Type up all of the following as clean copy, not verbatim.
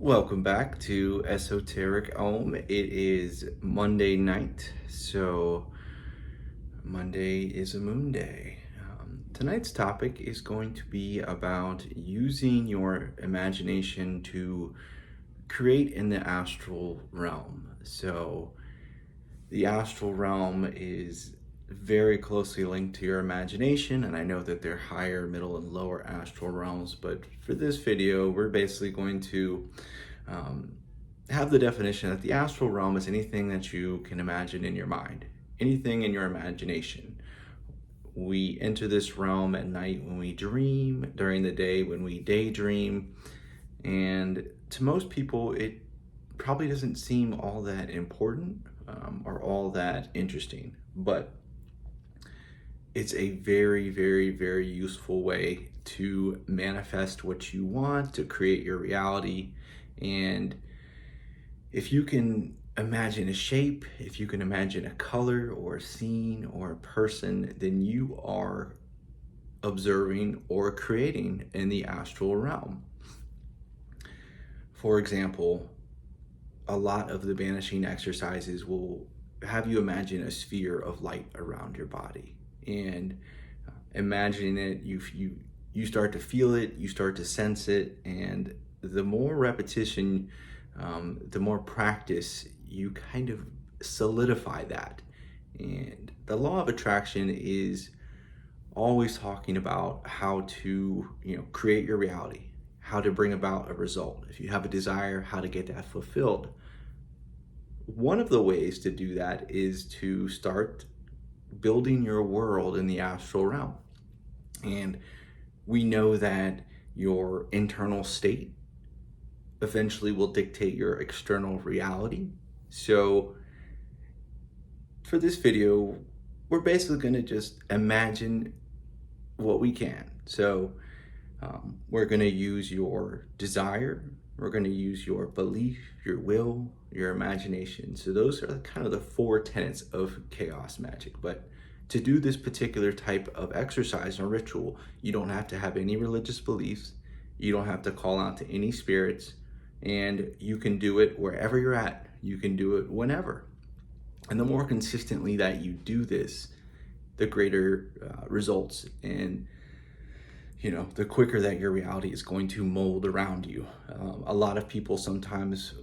Welcome back to Esoteric Om. It is Monday night, so Monday is a moon day. Tonight's topic is going to be about using your imagination to create in the astral realm. So, the astral realm is very closely linked to your imagination, and I know that they're higher, middle, and lower astral realms, but for this video, we're basically going to have the definition that the astral realm is anything that you can imagine in your mind, anything in your imagination. We enter this realm at night when we dream, during the day when we daydream, and to most people, it probably doesn't seem all that important or all that interesting, but it's a very, very, very useful way to manifest what you want, to create your reality. And if you can imagine a shape, if you can imagine a color or a scene or a person, then you are observing or creating in the astral realm. For example, a lot of the banishing exercises will have you imagine a sphere of light around your body. And imagining it, you start to feel it, you start to sense it, and the more repetition, the more practice, you kind of solidify that. And the law of attraction is always talking about how to, create your reality, how to bring about a result. If you have a desire, how to get that fulfilled. One of the ways to do that is to start building your world in the astral realm. And we know that your internal state eventually will dictate your external reality. So for this video, we're basically going to just imagine what we can. So we're going to use your desire, we're going to use your belief, your will, your imagination. So those are kind of the four tenets of chaos magic. But to do this particular type of exercise or ritual, you don't have to have any religious beliefs. You don't have to call out to any spirits, and you can do it wherever you're at. You can do it whenever. And the more consistently that you do this, the greater results, and the quicker that your reality is going to mold around you. A lot of people sometimes,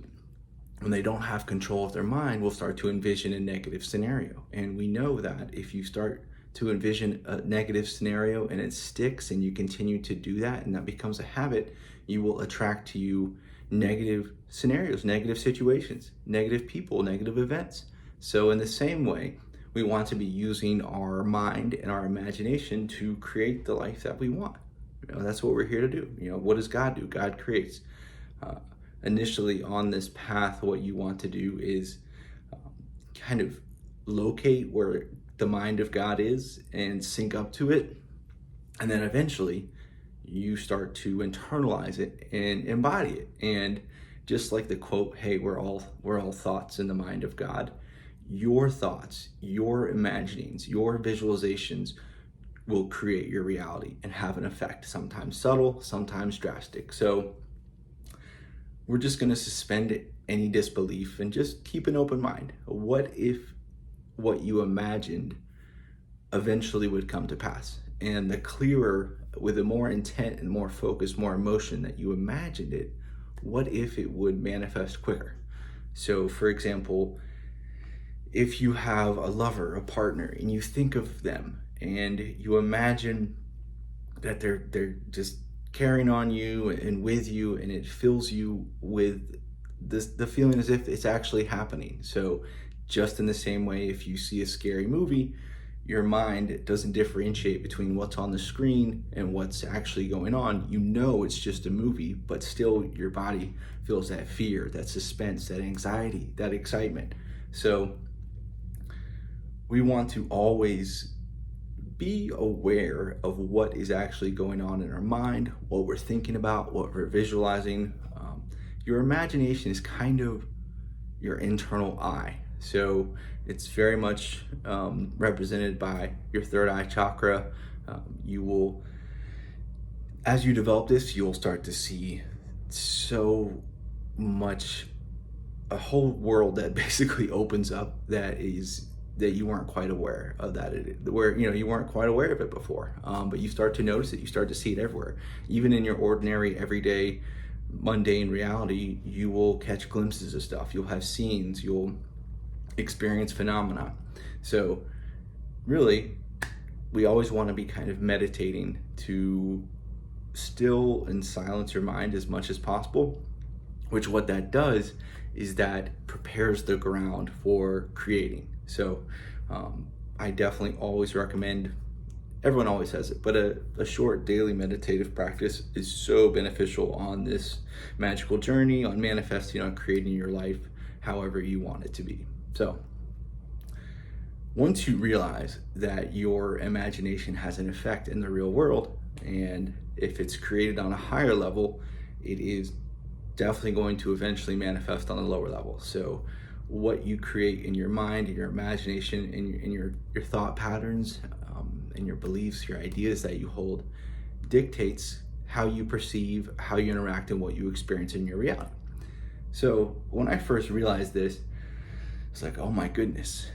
when they don't have control of their mind, will start to envision a negative scenario. And we know that if you start to envision a negative scenario and it sticks and you continue to do that and that becomes a habit, you will attract to you negative scenarios, negative situations, negative people, negative events. So in the same way, we want to be using our mind and our imagination to create the life that we want. That's what we're here to do. What does God do? God creates. Initially on this path, what you want to do is kind of locate where the mind of God is and sync up to it. And then eventually you start to internalize it and embody it. And just like the quote, hey, we're all thoughts in the mind of God. Your thoughts, your imaginings, your visualizations will create your reality and have an effect, sometimes subtle, sometimes drastic. So we're just going to suspend any disbelief and just keep an open mind. What if what you imagined eventually would come to pass? And the clearer, with the more intent and more focus, more emotion that you imagined it, what if it would manifest quicker? So for example, if you have a lover, a partner, and you think of them and you imagine that they're just carrying on you and with you, and it fills you with the feeling as if it's actually happening. So just in the same way, if you see a scary movie, your mind doesn't differentiate between what's on the screen and what's actually going on. It's just a movie, but still your body feels that fear, that suspense, that anxiety, that excitement. So we want to always be aware of what is actually going on in our mind, what we're thinking about, what we're visualizing. Your imagination is kind of your internal eye. So it's very much represented by your third eye chakra. You will, as you develop this, you'll start to see so much, a whole world that basically opens up that you weren't quite aware of, where you weren't quite aware of it before, but you start to notice it, you start to see it everywhere, even in your ordinary everyday mundane reality. You will catch glimpses of stuff, you'll have scenes, you'll experience phenomena. So really, we always want to be kind of meditating to still and silence your mind as much as possible, which what that does is that prepares the ground for creating. So I definitely always recommend, everyone always says it, but a short daily meditative practice is so beneficial on this magical journey, on manifesting, on creating your life however you want it to be. So once you realize that your imagination has an effect in the real world, and if it's created on a higher level, it is definitely going to eventually manifest on a lower level. So what you create in your mind, in your imagination, in your thought patterns, and your beliefs, your ideas that you hold, dictates how you perceive, how you interact, and what you experience in your reality. So when I first realized this, it's like, oh my goodness,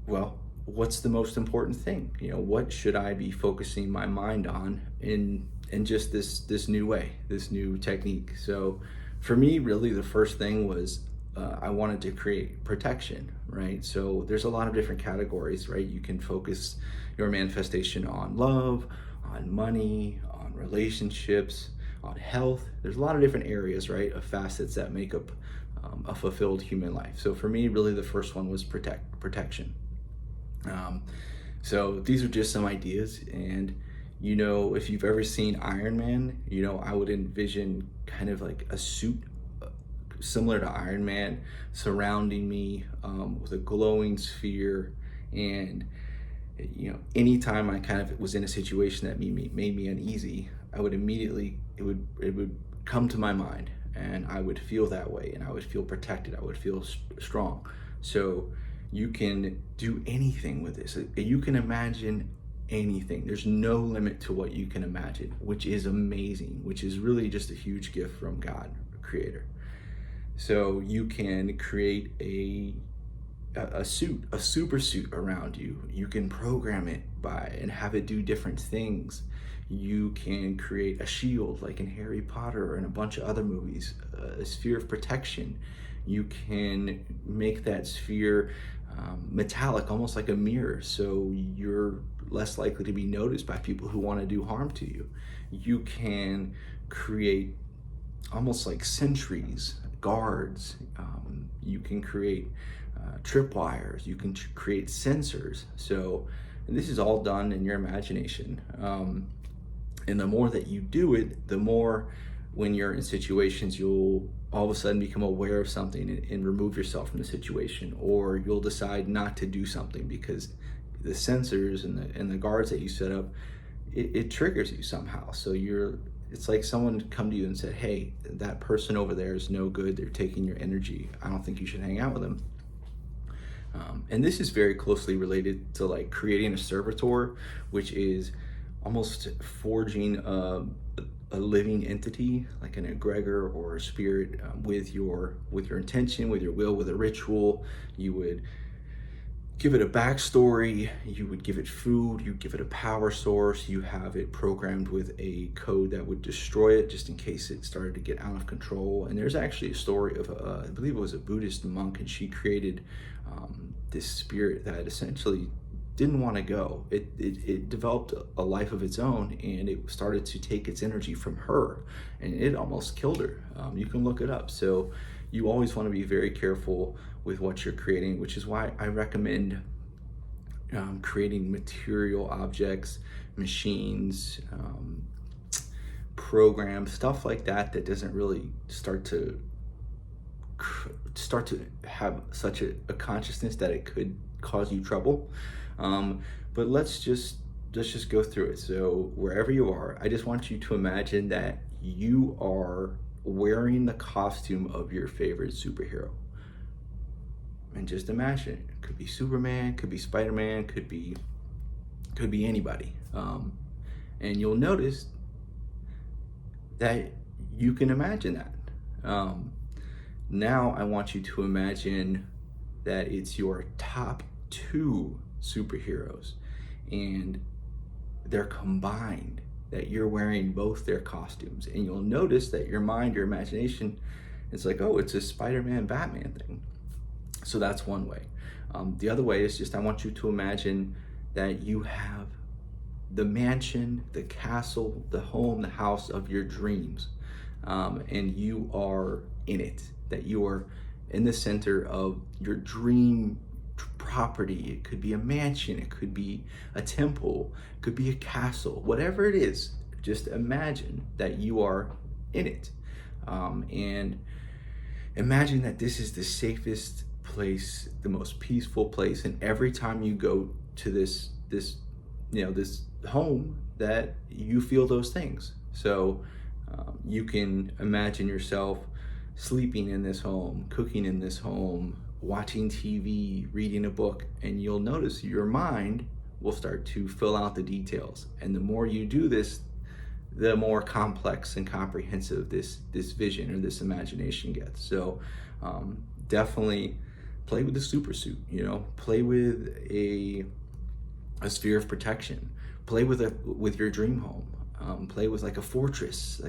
well, what's the most important thing? What should I be focusing my mind on in just this new way, this new technique? So for me, really the first thing was I wanted to create protection, right? So there's a lot of different categories, right? You can focus your manifestation on love, on money, on relationships, on health. There's a lot of different areas, right, of facets that make up a fulfilled human life. So for me, really the first one was protection. So these are just some ideas, and if you've ever seen Iron Man, I would envision kind of like a suit similar to Iron Man surrounding me with a glowing sphere. And anytime I kind of was in a situation that made me uneasy, I would immediately, it would come to my mind, and I would feel that way, and I would feel protected, I would feel strong. So you can do anything with this. You can imagine anything. There's no limit to what you can imagine, which is amazing, which is really just a huge gift from God, Creator. So you can create a super suit around you. You can program it and have it do different things. You can create a shield like in Harry Potter and a bunch of other movies, a sphere of protection. You can make that sphere metallic, almost like a mirror, so you're less likely to be noticed by people who want to do harm to you. You can create almost like sentries, guards. You can create tripwires. You can create sensors. And this is all done in your imagination. And the more that you do it, the more, when you're in situations, you'll all of a sudden become aware of something and remove yourself from the situation, or you'll decide not to do something because the sensors and the guards that you set up, it triggers you somehow. So it's like someone come to you and said, hey, that person over there is no good, they're taking your energy, I don't think you should hang out with them. And this is very closely related to like creating a servitor, which is almost forging a living entity, like an egregor or a spirit, with your intention, with your will, with a ritual. You would give it a backstory, you would give it food, you give it a power source, you have it programmed with a code that would destroy it just in case it started to get out of control. And there's actually a story of, I believe it was a Buddhist monk, and she created this spirit that essentially didn't want to go. It developed a life of its own, and it started to take its energy from her, and it almost killed her. You can look it up. So you always want to be very careful with what you're creating, which is why I recommend creating material objects, machines, programs, stuff like that doesn't really start to have such a consciousness that it could cause you trouble. But let's just go through it. So wherever you are, I just want you to imagine that you are wearing the costume of your favorite superhero. And just imagine it. It could be Superman, could be Spider-Man, could be anybody. And you'll notice that you can imagine that. Um, Now I want you to imagine that it's your top two superheroes and they're combined, that you're wearing both their costumes. And you'll notice that your mind, your imagination, is like, oh, it's a Spider-Man Batman thing. So that's one way. The other way is just I want you to imagine that you have the mansion, the castle, the home, the house of your dreams, and you are in it, that you are in the center of your dream property. It could be a mansion, it could be a temple, it could be a castle, whatever it is. Just imagine that you are in it, and imagine that this is the safest place, the most peaceful place, and every time you go to this home, that you feel those things. So you can imagine yourself sleeping in this home, cooking in this home, watching TV, reading a book, and you'll notice your mind will start to fill out the details. And the more you do this, the more complex and comprehensive this vision or this imagination gets. So definitely play with the super suit, play with a sphere of protection, play with your dream home, play with like a fortress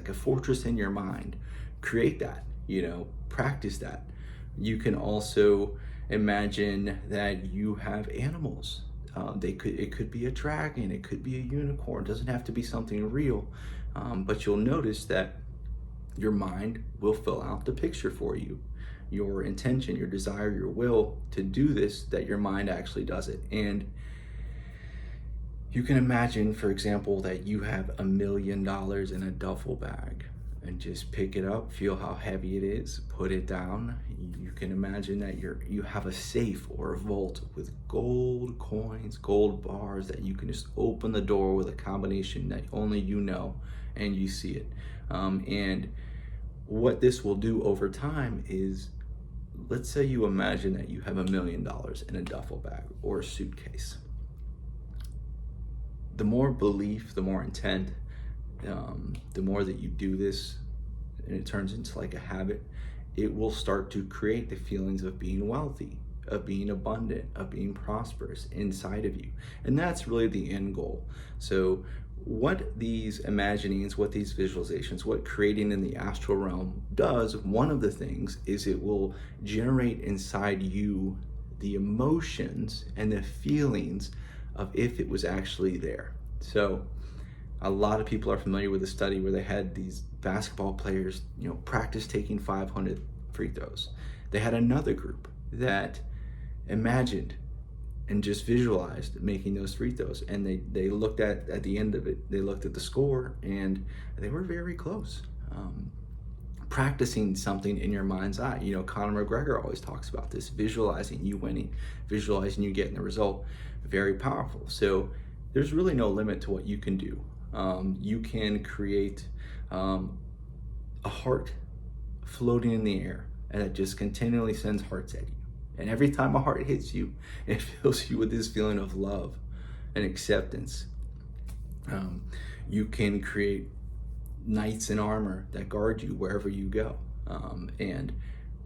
in your mind. Create that, practice that. You can also imagine that you have animals. It could be a dragon, it could be a unicorn. It doesn't have to be something real, but you'll notice that your mind will fill out the picture for you. Your intention, your desire, your will to do this, that your mind actually does it. And you can imagine, for example, that you have $1 million in a duffel bag, and just pick it up, feel how heavy it is, put it down. You can imagine that you have a safe or a vault with gold coins, gold bars, that you can just open the door with a combination that only you know, and you see it. And what this will do over time is, let's say you imagine that you have $1 million in a duffel bag or a suitcase. The more belief, the more intent, the more that you do this and it turns into like a habit, it will start to create the feelings of being wealthy, of being abundant, of being prosperous inside of you. And that's really the end goal. So what these imaginings, what these visualizations, what creating in the astral realm does, one of the things is it will generate inside you the emotions and the feelings of if it was actually there. So a lot of people are familiar with a study where they had these basketball players, practice taking 500 free throws. They had another group that imagined and just visualized making those free throws. And they looked at the end of it, they looked at the score, and they were very close. Practicing something in your mind's eye. Conor McGregor always talks about this, visualizing you winning, visualizing you getting the result. Very powerful. So there's really no limit to what you can do. You can create a heart floating in the air, and it just continually sends hearts at you. And every time a heart hits you, it fills you with this feeling of love and acceptance. You can create knights in armor that guard you wherever you go. And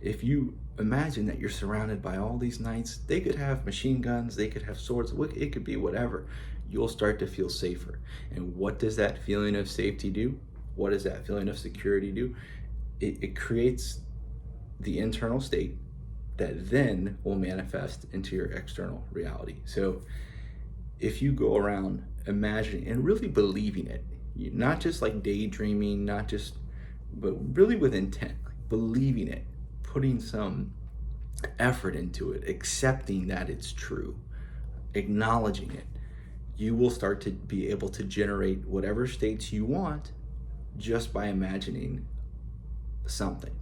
if you imagine that you're surrounded by all these knights, they could have machine guns, they could have swords, it could be whatever. You'll start to feel safer. And what does that feeling of safety do? What does that feeling of security do? It creates the internal state that then will manifest into your external reality. So if you go around imagining and really believing it, not just like daydreaming, but really with intent, like believing it, putting some effort into it, accepting that it's true, acknowledging it, you will start to be able to generate whatever states you want just by imagining something.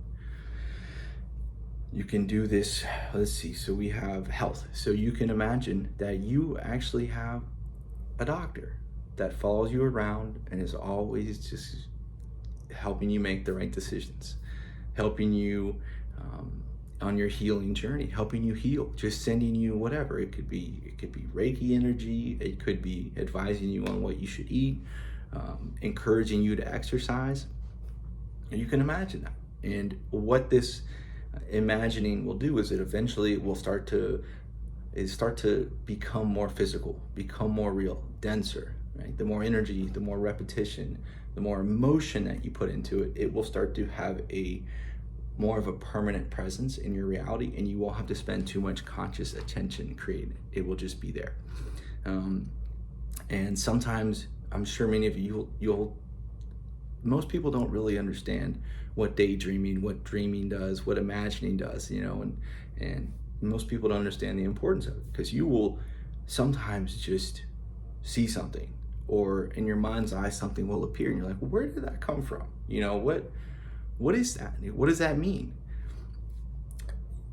You can do this, let's see, so we have health. So you can imagine that you actually have a doctor that follows you around and is always just helping you make the right decisions, helping you on your healing journey, helping you heal, just sending you whatever. It could be Reiki energy, it could be advising you on what you should eat, encouraging you to exercise. And you can imagine that. And what this imagining will do is it eventually will start to become more physical, become more real, denser, right? The more energy, the more repetition, the more emotion that you put into it, it will start to have a more of a permanent presence in your reality, and you won't have to spend too much conscious attention creating it. It will just be there. And sometimes, I'm sure many of you, most people don't really understand what daydreaming, what dreaming does, what imagining does, and most people don't understand the importance of it, because you will sometimes just see something, or in your mind's eye something will appear and you're like, well, where did that come from? What is that? What does that mean?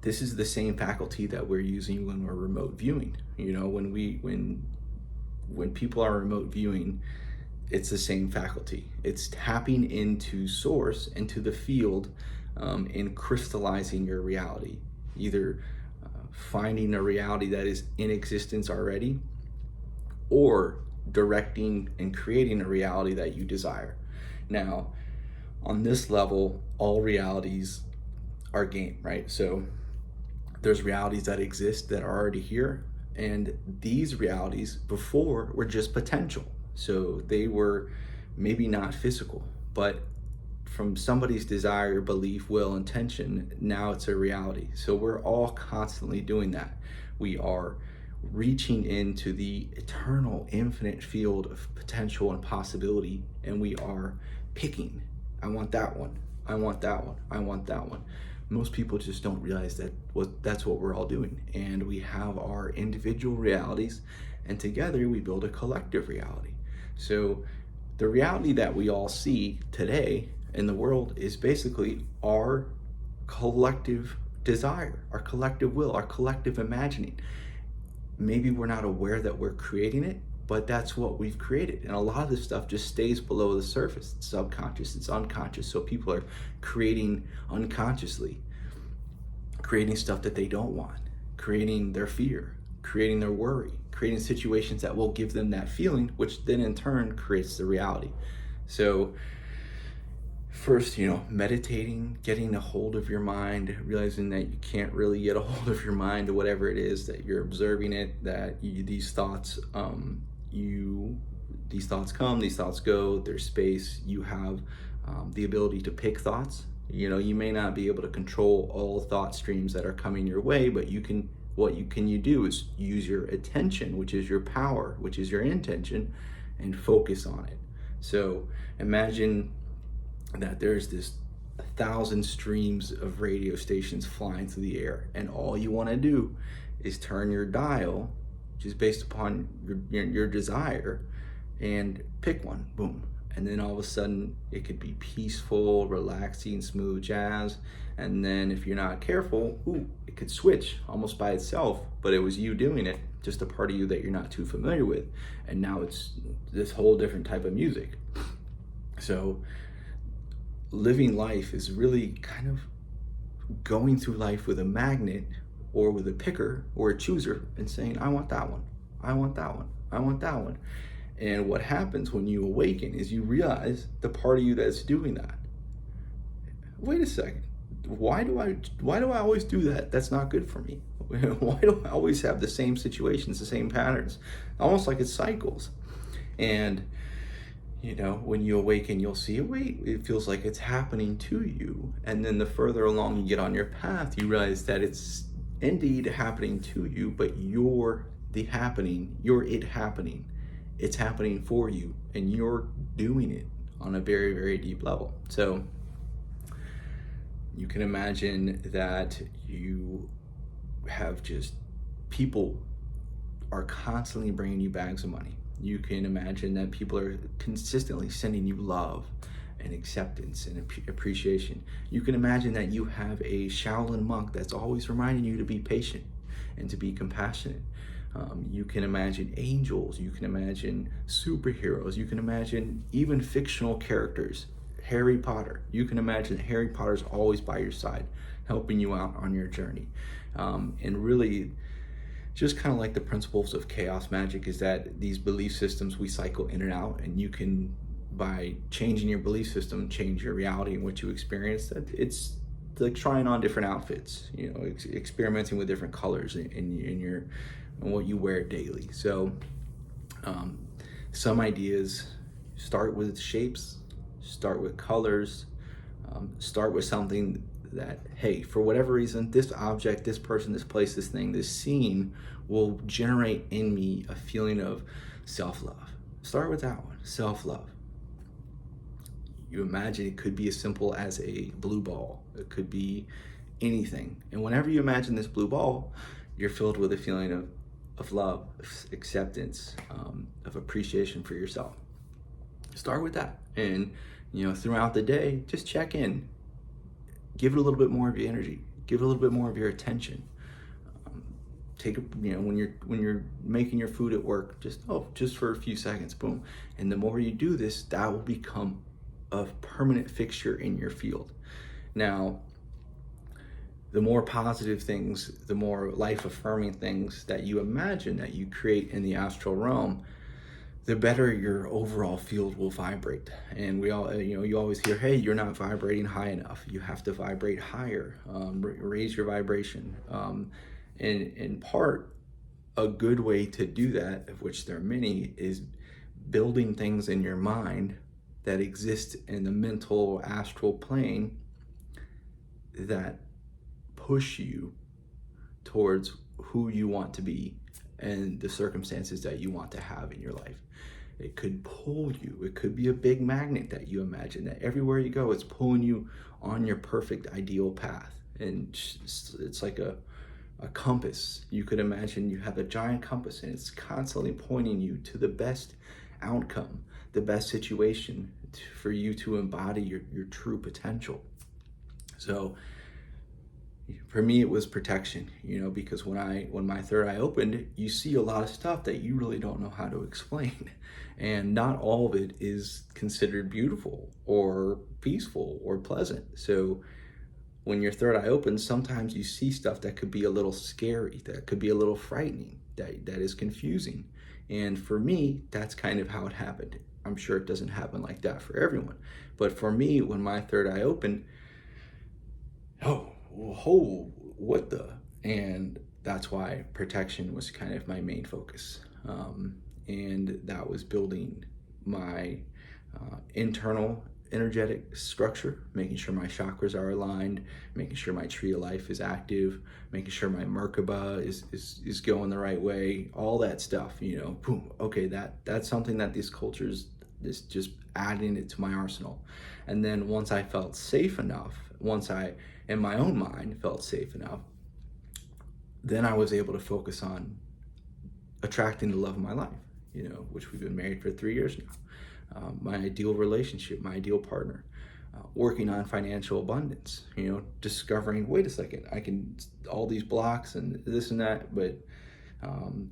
This is the same faculty that we're using when we're remote viewing. When people are remote viewing, it's the same faculty. It's tapping into source, into the field, and crystallizing your reality. Either finding a reality that is in existence already, or directing and creating a reality that you desire. Now, on this level, all realities are game, right? So there's realities that exist that are already here, and these realities before were just potential. So they were maybe not physical, but from somebody's desire, belief, will, intention, now it's a reality. So we're all constantly doing that. We are reaching into the eternal, infinite field of potential and possibility, and we are picking. I want that one. I want that one. I want that one. Most people just don't realize that's what we're all doing. And we have our individual realities, and together we build a collective reality. So the reality that we all see today in the world is basically our collective desire, our collective will, our collective imagining. Maybe we're not aware that we're creating it, but that's what we've created. And a lot of this stuff just stays below the surface. It's subconscious, it's unconscious. So people are creating unconsciously, creating stuff that they don't want, creating their fear, creating their worry, creating situations that will give them that feeling, which then in turn creates the reality. So first, meditating, getting a hold of your mind, realizing that you can't really get a hold of your mind or whatever it is, that you're observing it, that these thoughts come, these thoughts go, there's space. You have the ability to pick thoughts. You may not be able to control all thought streams that are coming your way, but what you can do is use your attention, which is your power, which is your intention, and focus on it. So imagine that there's this 1,000 streams of radio stations flying through the air, and all you want to do is turn your dial, which is based upon your desire, and pick one, boom. And then all of a sudden it could be peaceful, relaxing, smooth jazz. And then if you're not careful, it could switch almost by itself, but it was you doing it, just a part of you that you're not too familiar with. And now it's this whole different type of music. So living life is really kind of going through life with a magnet or with a picker or a chooser and saying, I want that one, I want that one, I want that one. And what happens when you awaken is you realize the part of you that's doing that. Wait a second. Why do I always do that? That's not good for me. Why do I always have the same situations, the same patterns? Almost like it's cycles. And when you awaken, you'll see, wait, it feels like it's happening to you. And then the further along you get on your path, you realize that it's indeed happening to you, but you're it happening. It's happening for you, and you're doing it on a very, very deep level. So you can imagine that you have just people are constantly bringing you bags of money. You can imagine that people are consistently sending you love and acceptance and appreciation. You can imagine that you have a Shaolin monk that's always reminding you to be patient and to be compassionate. You can imagine angels, you can imagine superheroes, you can imagine even fictional characters. Harry Potter, you can imagine Harry Potter's always by your side, helping you out on your journey. And really, just kind of like the principles of chaos magic is that these belief systems we cycle in and out, and you can by changing your belief system, change your reality and what you experience. That it's like trying on different outfits, you know, experimenting with different colors in what you wear daily. So um, some ideas start with shapes, start with colors, start with something that, hey, for whatever reason, this object, this person, this place, this thing, this scene will generate in me a feeling of self-love. Start with that one, self-love. You imagine it could be as simple as a blue ball. It could be anything. And whenever you imagine this blue ball, you're filled with a feeling of love, of acceptance, of appreciation for yourself. Start with that. And, you know, throughout the day, just check in. Give it a little bit more of your energy. Give it a little bit more of your attention. Take, you know, when you're making your food at work, just for a few seconds, boom. And the more you do this, that will become a permanent fixture in your field. Now, the more positive things, the more life-affirming things that you imagine, that you create in the astral realm, the better your overall field will vibrate. And we all, you know, you always hear, hey, you're not vibrating high enough. You have to vibrate higher, raise your vibration. In part, a good way to do that, of which there are many, is building things in your mind that exist in the mental astral plane that push you towards who you want to be and the circumstances that you want to have in your life. It could pull you. It could be a big magnet that you imagine, that everywhere you go, it's pulling you on your perfect ideal path. And it's like a compass. You could imagine you have a giant compass and it's constantly pointing you to the best outcome, the best situation for you to embody your true potential. So for me, it was protection, you know, because when my third eye opened, you see a lot of stuff that you really don't know how to explain. And not all of it is considered beautiful or peaceful or pleasant. So when your third eye opens, sometimes you see stuff that could be a little scary, that could be a little frightening, that is confusing. And for me, that's kind of how it happened. I'm sure it doesn't happen like that for everyone. But for me, when my third eye opened, oh, what the? And that's why protection was kind of my main focus. And that was building my internal energetic structure, making sure my chakras are aligned, making sure my tree of life is active, making sure my Merkaba is going the right way, all that stuff, you know, boom, okay, that's something that these cultures is just adding it to my arsenal. And then once I felt safe enough, once I, in my own mind, felt safe enough, then I was able to focus on attracting the love of my life, you know, which we've been married for 3 years now. My ideal relationship, my ideal partner, working on financial abundance, you know, discovering, wait a second, I can, all these blocks and this and that, but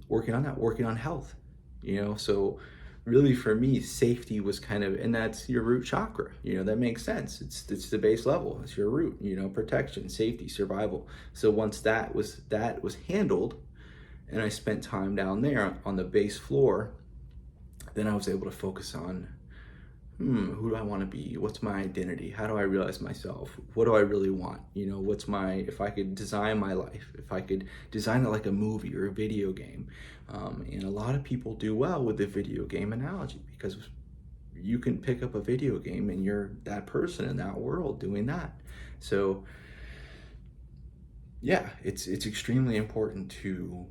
working on that, working on health, you know. So really for me, safety was kind of, and that's your root chakra, you know, that makes sense. It's the base level, it's your root, you know, protection, safety, survival. So once that was handled, and I spent time down there on the base floor, then I was able to focus on, who do I want to be? What's my identity? How do I realize myself? What do I really want? You know, if I could design my life, if I could design it like a movie or a video game. And a lot of people do well with the video game analogy, because you can pick up a video game and you're that person in that world doing that. So yeah, it's extremely important to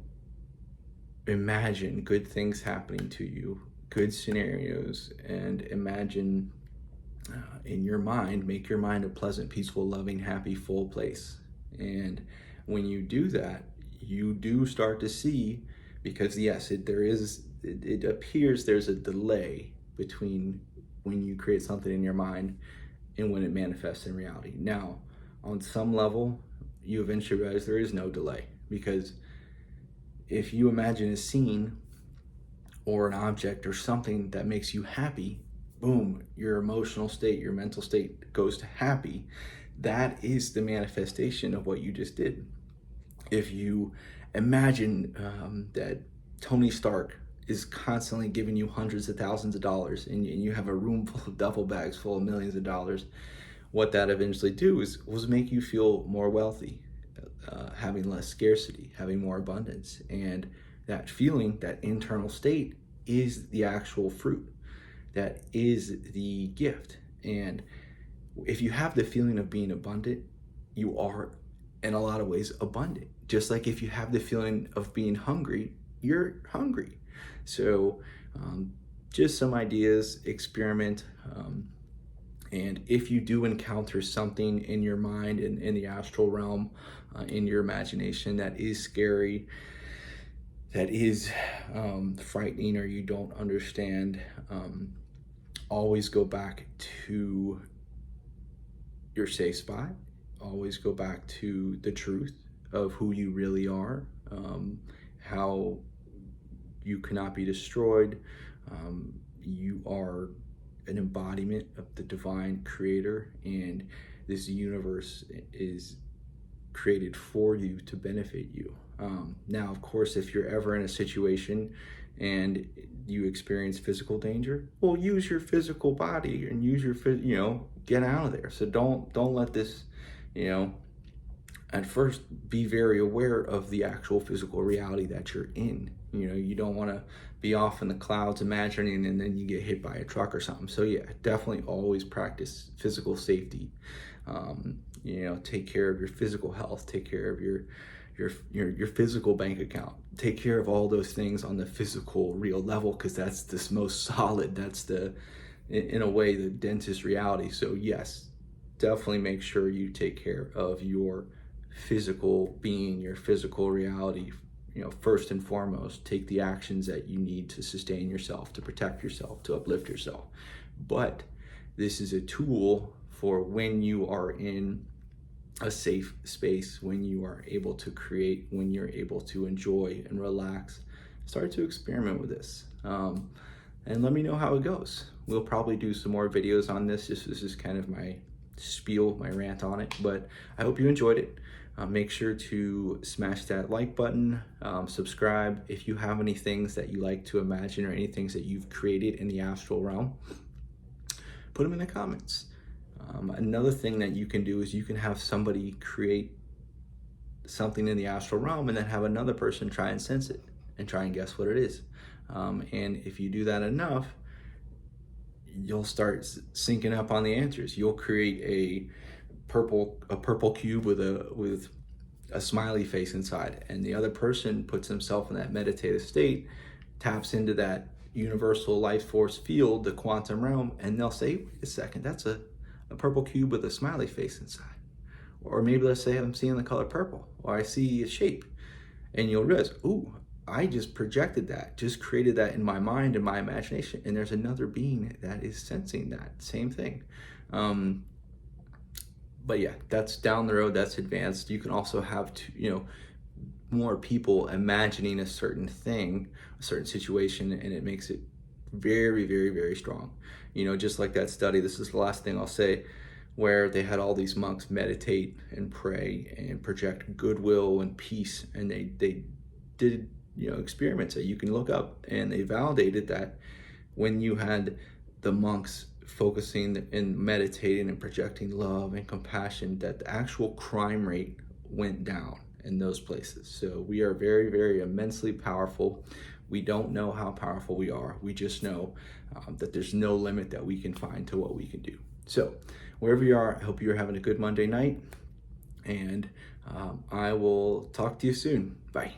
imagine good things happening to you, good scenarios, and imagine in your mind, make your mind a pleasant, peaceful, loving, happy, full place. And when you do that, you do start to see, because yes, it appears there's a delay between when you create something in your mind and when it manifests in reality. Now, on some level, you eventually realize there is no delay, because if you imagine a scene or an object or something that makes you happy, boom, your emotional state, your mental state goes to happy. That is the manifestation of what you just did. If you imagine that Tony Stark is constantly giving you hundreds of thousands of dollars, and you have a room full of duffel bags full of millions of dollars, what that eventually do is was make you feel more wealthy, having less scarcity, having more abundance. And that feeling, that internal state, is the actual fruit. That is the gift. And if you have the feeling of being abundant, you are in a lot of ways abundant. Just like if you have the feeling of being hungry, you're hungry. So just some ideas, experiment. And if you do encounter something in your mind and in the astral realm, in your imagination, that is scary, that is frightening, or you don't understand, always go back to your safe spot. Always go back to the truth of who you really are, how you cannot be destroyed. You are an embodiment of the divine creator, and this universe is created for you to benefit you. Now, of course, if you're ever in a situation and you experience physical danger, well, use your physical body and use your, get out of there. So don't let this, at first be very aware of the actual physical reality that you're in. You don't want to be off in the clouds imagining and then you get hit by a truck or something. So yeah, definitely always practice physical safety. Take care of your physical health, take care of your physical bank account, take care of all those things on the physical real level, because that's the most solid, that's in a way the densest reality. So yes, definitely make sure you take care of your physical being, your physical reality. First and foremost, take the actions that you need to sustain yourself, to protect yourself, to uplift yourself. But this is a tool for when you are in a safe space, when you are able to create, when you're able to enjoy and relax. Start to experiment with this, and let me know how it goes. We'll probably do some more videos on this. This is kind of my spiel, my rant on it, but I hope you enjoyed it. Make sure to smash that like button, subscribe. If you have any things that you like to imagine or any things that you've created in the astral realm, put them in the comments. Another thing that you can do is you can have somebody create something in the astral realm and then have another person try and sense it and try and guess what it is. And if you do that enough, you'll start syncing up on the answers. You'll create a purple cube with a smiley face inside, and the other person puts himself in that meditative state, taps into that universal life force field, the quantum realm, and they'll say, wait a second, that's a purple cube with a smiley face inside. Or maybe let's say I'm seeing the color purple, or I see a shape, and you'll realize, ooh, I just projected that, just created that in my mind and my imagination, and there's another being that is sensing that same thing. But yeah, that's down the road, that's advanced. You can also have more people imagining a certain thing, a certain situation, and it makes it very, very, very strong. Just like that study, this is the last thing I'll say, where they had all these monks meditate and pray and project goodwill and peace, and they did experiments that you can look up, and they validated that when you had the monks focusing and meditating and projecting love and compassion, that the actual crime rate went down in those places. So we are very, very immensely powerful. We don't know how powerful we are. We just know that there's no limit that we can find to what we can do. So wherever you are, I hope you're having a good Monday night, and I will talk to you soon. Bye.